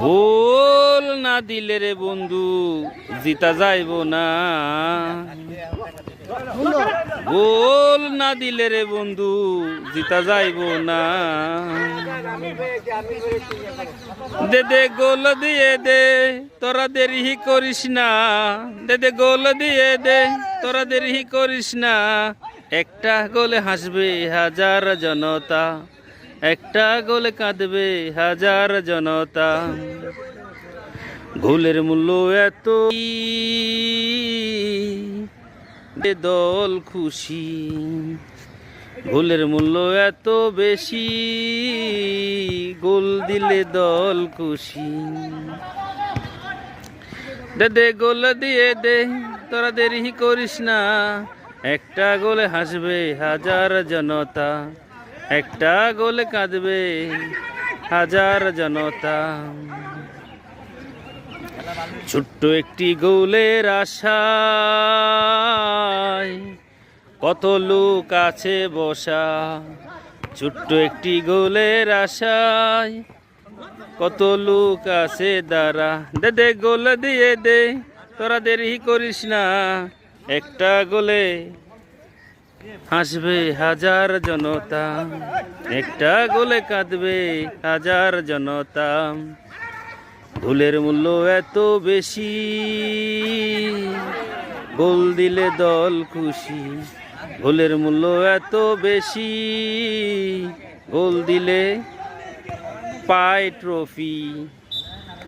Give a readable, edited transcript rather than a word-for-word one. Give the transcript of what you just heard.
গোল না দিলে রে বন্ধু জিতা যাইব না। গোল না দিলে রে বন্ধু জিতা যাইব না। দে দে গোল দিয়ে দে তোরা দেরি করিস না। দে দে গোল দিয়ে দে তোরা দেরি করিস না। একটা গোলে হাসবে হাজার জনতা, একটা গোলে কাঁদবে হাজার জনতা। গোলের মূল্য এত দল খুশি, গোলের মূল্য এত বেশি, গোল দিলে দল খুশি। দে দে গোল দিয়ে দে তোরা দেরি করিস না। একটা গোলে হাসবে হাজার জনতা, একটা গোলে কাঁদবে হাজার জনতা। ছোট্ট একটি গোলের আশায় কত লোক আছে বসা। ছোট্ট একটি গোলের আশায় কত লোক আছে দাঁড়া। দে দে গোল দিয়ে দে তোরা দেরি করিস না। একটা গোলে হাসবে হাজার জনতা, একটা গোলে কাঁদবে হাজার জনতা। গোলের মূল্য এত বেশি, গোল দিলে দল খুশি। গোলের মূল্য এত বেশি, গোল দিলে পায় ট্রফি।